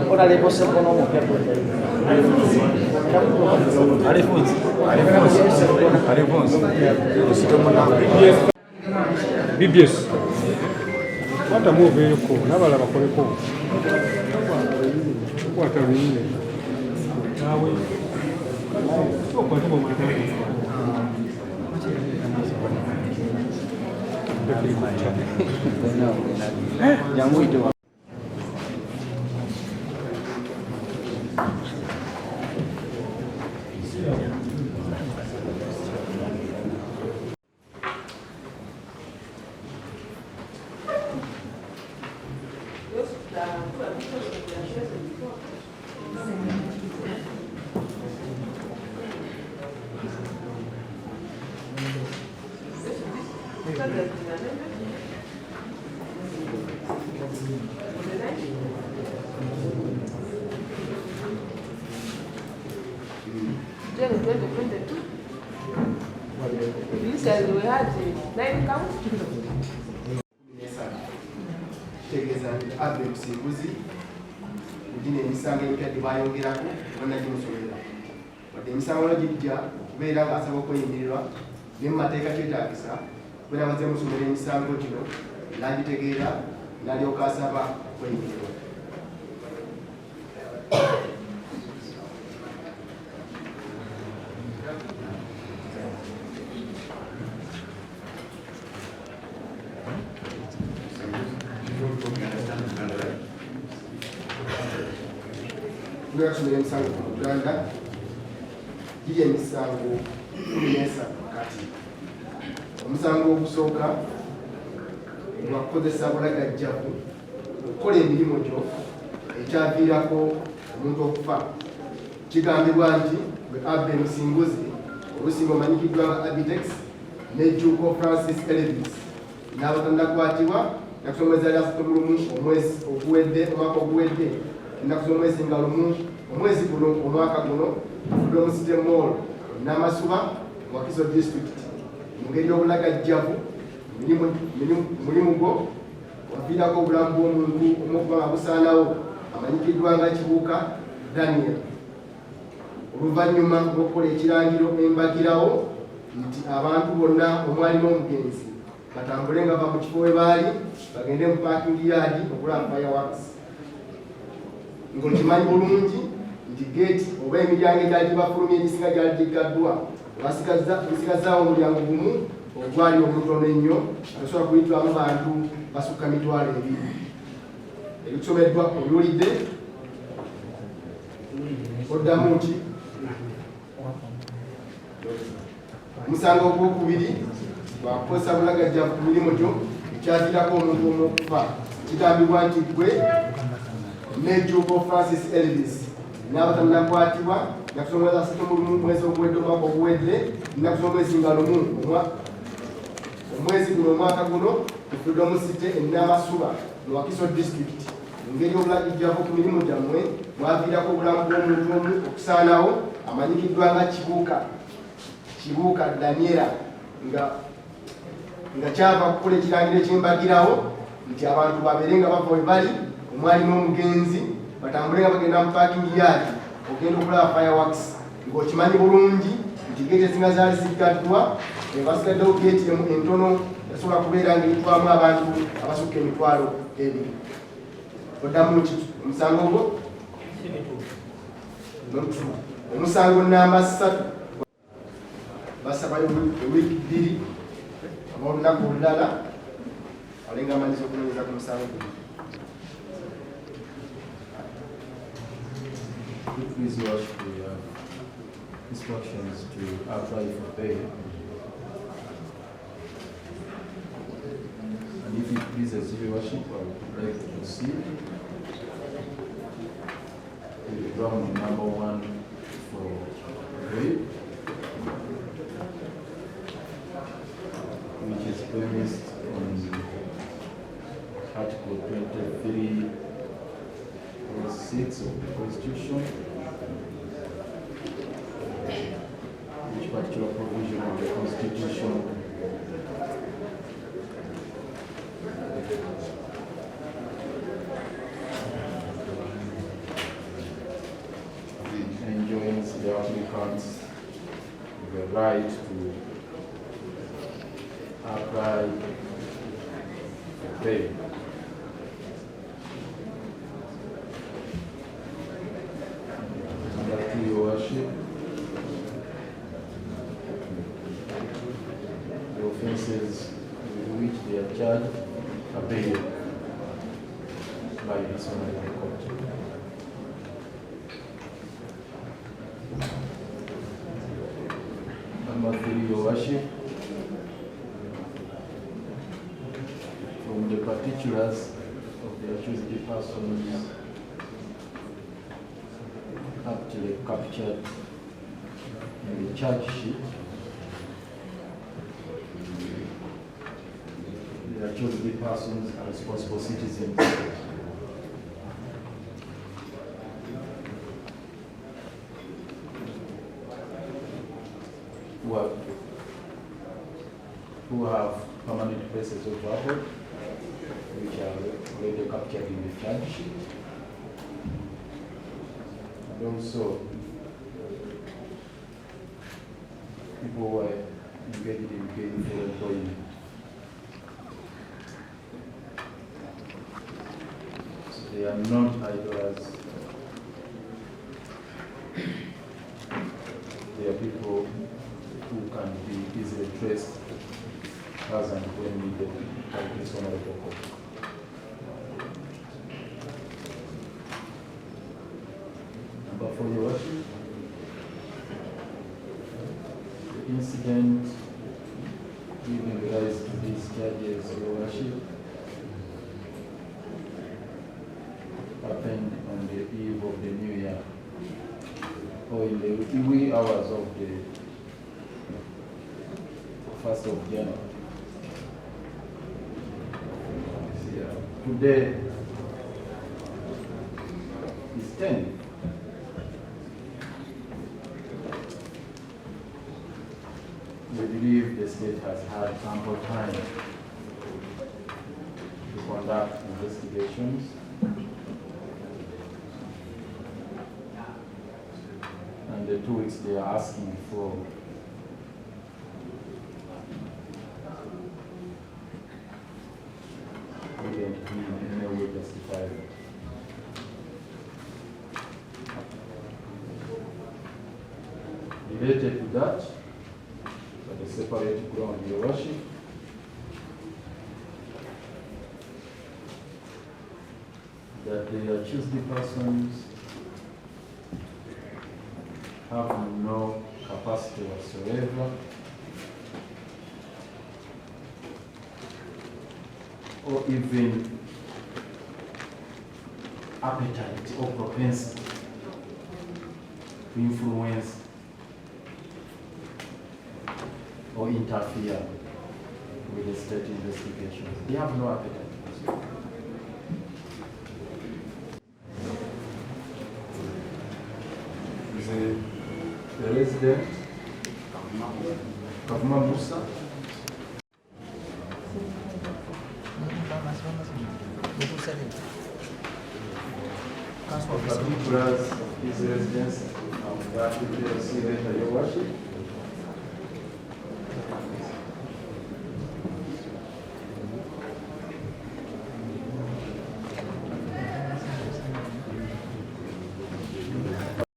Ora le posso conoscere. BBS. What a move you call. Never have a call. What a reason. Yang itu. Tegeeza nti abbe musimbuzi kugina emisango emikadde bayongerako bannagimusomerera wadde emisango no gijja kubeera ng'asaba okweyimirirwa naye mu mateeka kyetaagisa kubeera amaze musomera emisango gino n'agitegeera n'alyoka asaba okweyimirirwa. Tunakusomera emisango ku Uganda giri emisango 13 kati. Omusango ogusooka gwa kukozesa bulagajjavu okukola emirimu gyo ekyaviirako omuntu okufa. Kigambibwa nti bwe abbe musimbuzi olusinga omanyikiddwa nga ABITEX n'ejjuuko Francis Elvis n'abatannakwatibwa nakusomeza lya Ssumulumu omwezi oguwedde omwaka oguwedde nakusomeza nga lumu omwezi guno omwaka guno Freedom City Mall Namasuba mu Wakiso District mu ngeri y'obulagajjavu mulimu gwo waviirako obulamu bw'omuntu omukuba nga busaanawo amanyikiddwa nga Kibuuka Daniel. Oluvannyuma lw'okukola ekirangiro embagirawo nti abantu bonna omwalimu omugenzi batambule nga bava mu kifo we baali bagende mu parking yard okulaba fireworks. Ng'okimanyi bulungi nti geeti oba emiryango egyali gibafulumya egisinga gyali giggaddwa basigazaawo omulyango gumu ogwali omutono ennyo atasobola kuyitwamu bantu basukka mitwalo 2. Ebikusomeddwa obiwulidde oddamu ki? Omusango ogwokubiri gwakukozesa bulagajjavu ku mirimu gyo ekyaviirako omuntu omu okufa. Kigambibwa nti gwe n'ejjuuko Francis Elvis n'abatannakwatibwa nakusomeza Ssumulumu mwezi oguwedde omwaka oguwedde nakusomezi nga lumu omwezi guno omwaka guno ku Freedom City Namasuba mu Wakiso District mu ngeri y'obulagajjavu ku mirimu gyammwe mwaviirako obulamu bw'omuntu omu okusaanawo amanyikiddwa nga Kibuuka Daniela nga kyava kukola ekirangiro ekyembagirawo nti abantu babeere nga bava we bali omwalimu omugenzi batambule nga bagenda mu parking yard ogenda okulaba fireworks. Ng'okimanyi bulungi nti geeti ezinga zaali ziggaddwa basigaddewo geeti entono yasobola kubeera ng'eyitwamu abantu abasukka emitwalo 2. Oddamu ki omusango ogwo? Omusango namba 3 basabayo ewiiki 2 n'olunaku olulala alenga amaliza okunoonyeza ku musango guno. Please watch the instructions to apply for bail. And if it pleases your worship, I would like to proceed with ground number 1 for bail, which is premised on Article 23(6) of the Constitution, which particular provision of the Constitution enjoins the applicants the right to apply for bail. To your worship, the offences with which they are charged are bail by this honorable court. Number 3, your worship, from the particulars of the accused persons actually captured in the charge sheet, the accused persons are responsible citizens who have permanent places of abode, which are already captured in the charge sheet. And also, people who are engaged in gainful employment. So they are not idlers. They are people who can be easily traced as and when needed by this honorable court. Number 4, your worship, the incident giving rise to these charges, your worship, happened on the eve of the new year, or in the wee hours of the 1st of January. Today is 10. We believe the state has had ample time to conduct investigations and the 2 weeks they are asking for wouldn't be in any way justified. Related to that, but a separate ground, your worship, that the accused persons have no capacity whatsoever or even appetite or propensity to influence or interfere with the state investigations. They have no appetite. The resident, Kavuma Musa, particulars of his residence, that will be received at your worship.